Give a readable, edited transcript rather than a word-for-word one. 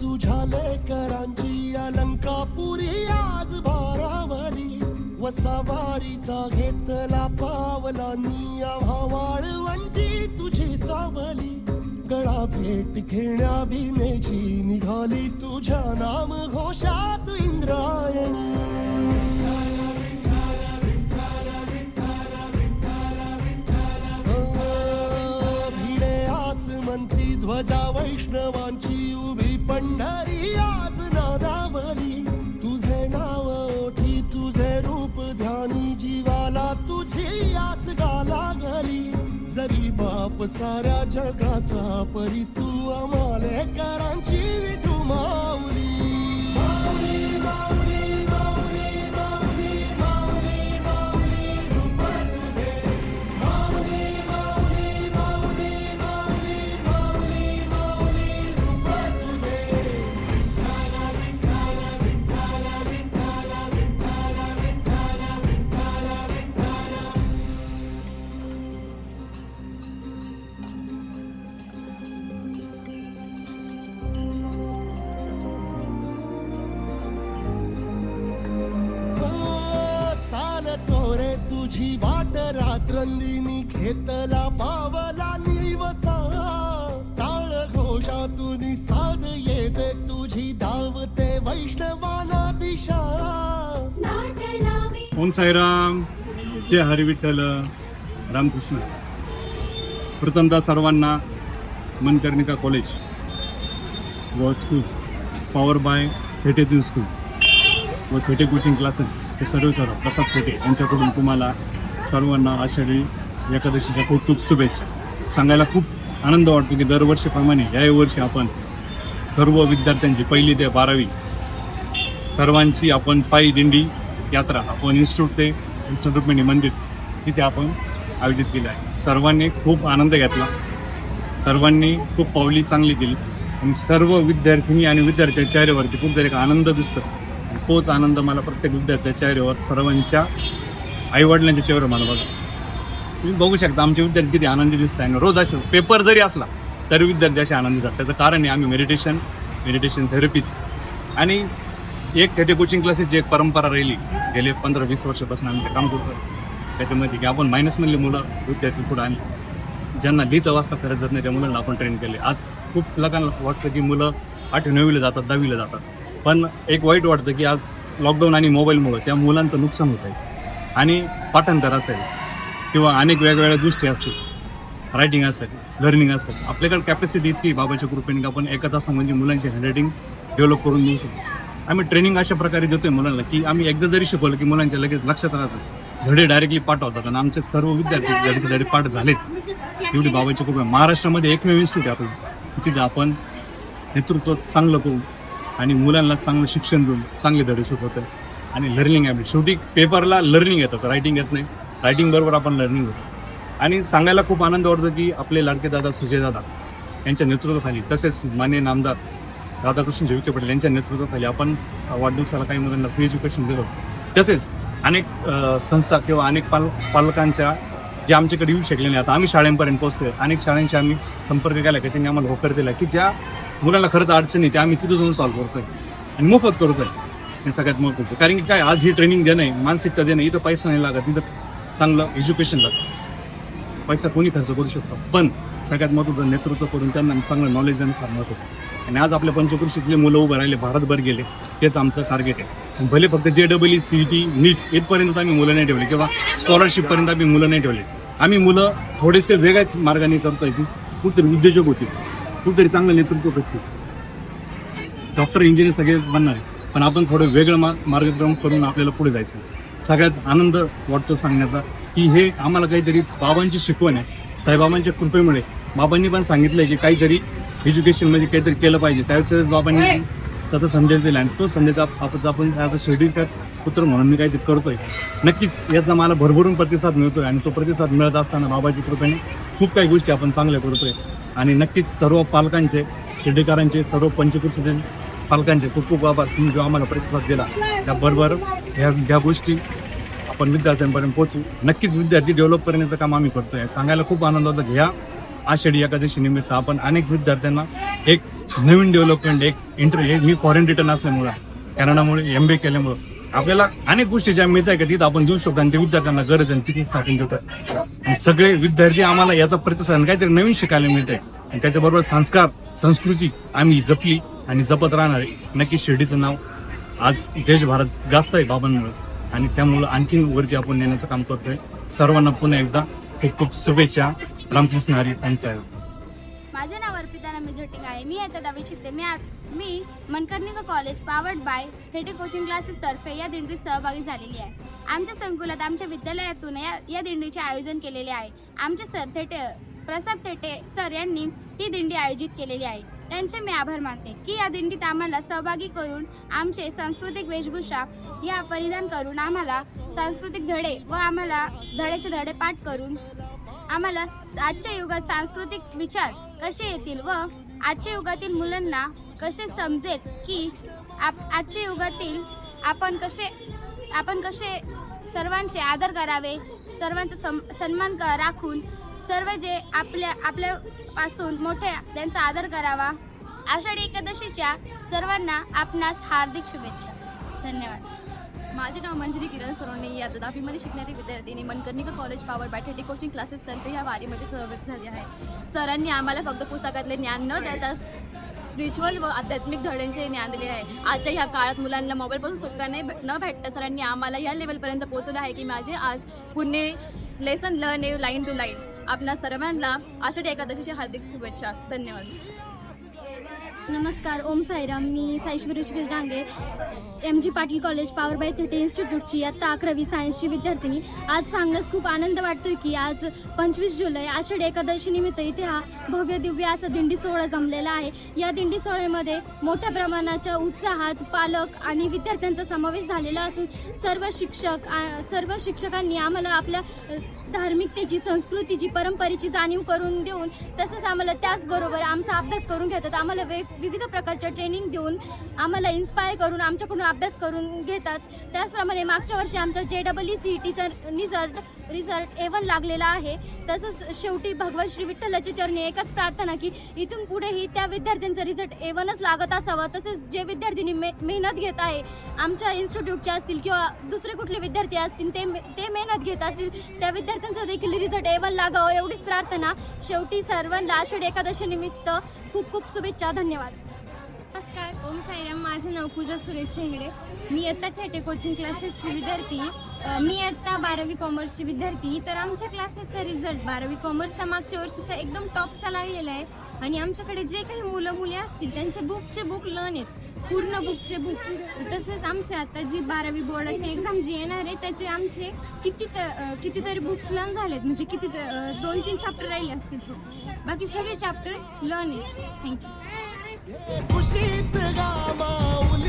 तुझ्या लेकरांची अलंकापुरी आज भारावली वसावारीचा घेतला पावलांनी आम्हा वाळवंटी तुझी सावली गळा भेट घेण्या भीमेची निघाली तुझ्या नाम घोषात इंद्रायणी म्हणती ध्वजा वैष्णवांची उभी पंढरी आज नादावली तुझे नाव ओठी तुझे रूप ध्यानी जीवाला तुझी आज गाला गली जरी बाप साऱ्या जगाचा परी तू आम्हाले करांची विठू माऊली तुझी वाट रात्रंदिनी घेतला पावला निवसा टाळ घोषातून साध येते तुझी धावते वैष्णवाना दिशा ओम साईराम जय हरी विठ्ठल रामकृष्ण. प्रथमतः सर्वांना मनकर्णिका कॉलेज व स्कूल पॉवर बाय हेटेज स्कूल व खेटे कोचिंग क्लासेस हे सर्व प्रसाद खेटे यांच्याकडून तुम्हाला सर्वांना आषाढी एकादशीच्या खूप खूप शुभेच्छा. सांगायला खूप आनंद वाटतो की दरवर्षीप्रमाणे याही वर्षी आपण सर्व विद्यार्थ्यांची 1ली ते 12वी सर्वांची आपण पायी दिंडी यात्रा आपण इन्स्टिट्यूट ते रुक्मिणी मंदिर तिथे आपण आयोजित केलं आहे. सर्वांनी खूप आनंद घेतला, सर्वांनी खूप पावली चांगली केली आणि सर्व विद्यार्थिनी आणि विद्यार्थ्यांच्या चेहऱ्यावरती खूप तरी एक आनंद दिसतो. तोच आनंद मला प्रत्येक विद्यार्थ्याच्या चेहऱ्यावर सर्वांच्या आईवडिलांच्या चेहऱ्यावर मला बघायचं. तुम्ही बघू शकता आमचे विद्यार्थी किती आनंदी दिसत आहे. रोज असे पेपर जरी असला तरी विद्यार्थी असे आनंदी जातात. त्याचं कारण आहे आम्ही मेडिटेशन थेरपीज आणि एक खेटे कोचिंग क्लासेसची एक परंपरा राहिली गेले 15-20 वर्षापासून आम्ही ते काम करतो. त्याच्यामध्ये की आपण मायनसमधली मुलं विद्यार्थी पुढे आणली ज्यांना लिहिता वाचता खरंच जात नाही त्या मुलांना आपण ट्रेन केले. आज खूप लोकांना वाटतं की मुलं 8वी-9वीला जातात 10वीला जातात, पण एक वाईट वाटतं की आज लॉकडाऊन आणि मोबाईलमुळे त्या मुलांचं नुकसान होत आहे. आणि पाठांतर असेल किंवा अनेक वेगवेगळ्या गोष्टी असतील, रायटिंग असेल, लर्निंग असेल, आपल्याकडे कॅपॅसिटी इतकी बाबाच्या कृपेने आपण एका तासामध्ये मुलांची हँडरायटिंग डेव्हलप करून देऊ शकतो. आम्ही ट्रेनिंग अशा प्रकारे देतोय मुलांना की आम्ही एकदा जरी शिकवलं की मुलांच्या लगेच लक्षात राहतात, धडे डायरेक्टली पाठ होतात आणि आमचे सर्व विद्यार्थी धडे पाठ झालेच. एवढी बाबाची कृपा. महाराष्ट्रामध्ये एकमेव इन्स्टिट्यूट आहे आपण तिथे आपण नेतृत्व चांगलं करू आणि मुलांना चांगलं शिक्षण देऊन चांगले धडे शिकवतो आणि लर्निंग ॲबिलिटी. शेवटी पेपरला लर्निंग येतं, रायटिंग येत नाही. रायटिंग बरोबर आपण लर्निंग होतो. आणि सांगायला खूप आनंद वाटतो की आपले लाडके दादा सुजय दादा यांच्या नेतृत्वाखाली तसेच माननीय नामदार राधाकृष्ण विखे पाटील यांच्या नेतृत्वाखाली आपण वाढदिवसाला काही मुलांना फ्री एज्युकेशन देतो. तसेच अनेक संस्था किंवा अनेक पालकांच्या जे आमच्याकडे येऊ शकले नाही, आता आम्ही शाळेपर्यंत पोहोचतोय. अनेक शाळांशी आम्ही संपर्क केला की त्यांनी आम्हाला होकार दिला की ज्या मुलांना खरंच अडचणी ते आम्ही तिथं जाऊन सॉल्व्ह करतोय आणि मोफत करतोय. हे सगळ्यात महत्त्वाचं. कारण की काय आज ही ट्रेनिंग देणं आहे, मानसिकता देणं, इथं पैसा नाही लागत, इथं चांगलं एज्युकेशन लागतं. पैसा कोणी खर्च करू शकतो, पण सगळ्यात महत्त्वाचं नेतृत्व करून त्यांना चांगलं नॉलेज देणं फार महत्त्वाचं. आणि आज आपल्या पंचकृषीतले मुलं उभं राहिले, भारतभर गेले, तेच आमचं टार्गेट आहे. भले फक्त JEE, CET, नीट इथपर्यंत आम्ही मुलं नाही ठेवले किंवा स्कॉलरशिपपर्यंत आम्ही मुलं नाही ठेवले. आम्ही मुलं थोडेसे वेगळ्याच मार्गाने करतोय की कुठेतरी उद्योजक होतील, कुठेतरी चांगलं नेतृत्व करतील, डॉक्टर इंजिनियर सगळेच बनणार आहे, पण आपण थोडं वेगळं मार्गक्रम करून आपल्याला पुढे जायचं. सगळ्यात आनंद वाटतो सांगण्याचा की हे आम्हाला काहीतरी बाबांची शिकवण आहे. साईबाबांच्या कृपेमुळे बाबांनी पण सांगितलंय की काहीतरी एज्युकेशनमध्ये काहीतरी केलं पाहिजे. त्यावेळेस बाबांनी त्याचा संदेश दिला आणि तो संदेश आपण ॲज अ शेड्यूल पुत्र म्हणून मी काहीतरी करतोय. नक्कीच याचा मला भरभरून प्रतिसाद मिळतोय आणि तो प्रतिसाद मिळत असताना बाबाची कृपेने खूप काही गोष्टी आपण चांगल्या करतोय. आणि नक्कीच सर्व पालकांचे, खेडेकरांचे, सर्व पंचकृषीचे पालकांचे खूप खूप आभार. तुम्ही जो आम्हाला प्रतिसाद दिला त्याबरोबर ह्या गोष्टी आपण विद्यार्थ्यांपर्यंत पोहोचू. नक्कीच विद्यार्थी डेव्हलप करण्याचं काम आम्ही करतोय. सांगायला खूप आनंद होता की ह्या आषाढी एकादशी निमित्त आपण अनेक विद्यार्थ्यांना एक नवीन डेव्हलपमेंट एक मी फॉरेन रिटर्न असल्यामुळं कॅनडामुळे MBA केल्यामुळं आपल्याला अनेक गोष्टी ज्या मिळत आहे का तिथं आपण देऊ शकतो आणि ते विद्यार्थ्यांना गरज आहे तिथे स्थापन देतात आणि सगळे विद्यार्थी आम्हाला याचा प्रतिसाद काहीतरी नवीन शिकायला मिळत आहे आणि त्याच्याबरोबर संस्कार संस्कृती आम्ही जपली आणि जपत राहणार आहे. नक्की शिर्डीचं नाव आज देशभरात जास्त आहे बाबांमुळे आणि त्यामुळं आणखी वरती आपण नेण्याचं काम करतोय. सर्वांना पुन्हा एकदा खूप खूप शुभेच्छा. रामकृष्ण हरी त्यांच्या. माझे नाव अर्पिता नमी झोटिंग आहे. मी आता 10वी शिकते. मी Manikarnika college powered by Thete coaching classes तर्फे या दिंडीत सहभागी झालेली आहे. आमच्या संकुलात आमच्या विद्यालयातून या दिंडीचे आयोजन केलेले आहे. आमचे सर प्रसाद थेटे सर यांनी ही दिंडी आयोजित केलेली आहे. त्यांचे मी आभार मानते की या दिंडीत आम्हाला सहभागी करून आमचे सांस्कृतिक वेशभूषा या परिधान करून आम्हाला सांस्कृतिक धडे व आम्हाला धड्याचे धडे पाठ करून आम्हाला आजच्या युगात सांस्कृतिक विचार कसे येतील व आजच्या युगातील मुलांना कसे समजेल की आजच्या युगातील आपण कसे सर्वांचे आदर करावे, सर्वांचा सन्मान राखून सर्व जे आपल्यापासून मोठे त्यांचा आदर करावा. आषाढी एकादशीच्या सर्वांना आपणास हार्दिक शुभेच्छा. धन्यवाद. माझे नाव मंजिरी किरण सोनवणे. आता 10वीमध्ये शिकणारी विद्यार्थिनी Manikarnika college power by Thete coaching classes तर्फे या वारीमध्ये सहभागी झाली आहे. सरांनी आम्हाला फक्त पुस्तकातले ज्ञान न देता स्पिरिच्युअल व आध्यात्मिक धड्यांचे ज्ञान दिले आहे. आजच्या ह्या काळात मुलांना मोबाईलपासून सुटका न भेटता सरांनी आम्हाला या लेवलपर्यंत पोहोचवलं आहे की माझे आज Pune lesson learn line to line. आपल्या सर्वांना आषाढी एकादशीच्या हार्दिक शुभेच्छा. धन्यवाद. नमस्कार. ओम साईराम. मी Saishwari Rishikesh Dange, MG Patil college power by Thete इन्स्टिट्यूटची इयत्ता 11वी सायन्सची विद्यार्थिनी. आज सांगण्यास खूप आनंद वाटतोय की आज 25 जुलै आषाढी एकादशी निमित्त इथे हा भव्य दिव्य असा दिंडी सोहळा जमलेला आहे. या दिंडी सोहळ्यामध्ये मोठ्या प्रमाणाच्या उत्साहात पालक आणि विद्यार्थ्यांचा समावेश झालेला असून सर्व शिक्षकांनी आम्हाला आपल्या धार्मिकतेची, संस्कृतीची, परंपरेची जाणीव करून देऊन तसंच आम्हाला त्याचबरोबर आमचा अभ्यास करून घेतात. आम्हाला विविध प्रकारच्या ट्रेनिंग देऊन आम्हाला इन्स्पायर करून आमच्याकडून अभ्यास करून घेतात. त्याचप्रमाणे मागच्या वर्षी आमचा JEE CETचा रिझल्ट A1 लागलेला आहे. तसंच शेवटी भगवान श्री विठ्ठलाच्या चरणी एकच प्रार्थना की इथून पुढेही त्या विद्यार्थ्यांचा रिझल्ट A1च लागत असावा. तसेच जे विद्यार्थ्यांनी मेहनत घेत आहे आमच्या इन्स्टिट्यूटच्या असतील किंवा दुसरे कुठले विद्यार्थी असतील ते मेहनत घेत असतील त्या विद्यार्थ्यांचा देखील रिझल्ट A1 लागावं एवढीच प्रार्थना. शेवटी सर्वांना आषाढी एकादशी निमित्त खूप खूप शुभेच्छा. धन्यवाद. नमस्कार. ओम साईराम. माझं नाव पूजा सुरेश हेंगडे. मी इयत्ता थेटे कोचिंग क्लासेसची विद्यार्थी. मी इयत्ता 12वी कॉमर्सची विद्यार्थी. तर आमच्या क्लासेसचा रिझल्ट 12वी कॉमर्सचा मागच्या वर्षीचा एकदम टॉपचा लागलेला आहे आणि आमच्याकडे जे काही मुलं मुली असतील त्यांचे बुक लर्न आहेत, पूर्ण बुकचे बुक. तसेच आमच्या आता जी 12वी बोर्डाची एक्झाम जी येणार आहे त्याचे आमचे कितीतरी बुक्स लर्न झालेत. म्हणजे 2-3 चॅप्टर राहिले असतील. बाकी सगळे चॅप्टर लर्न आहेत. थँक्यू. खुशीत गामावून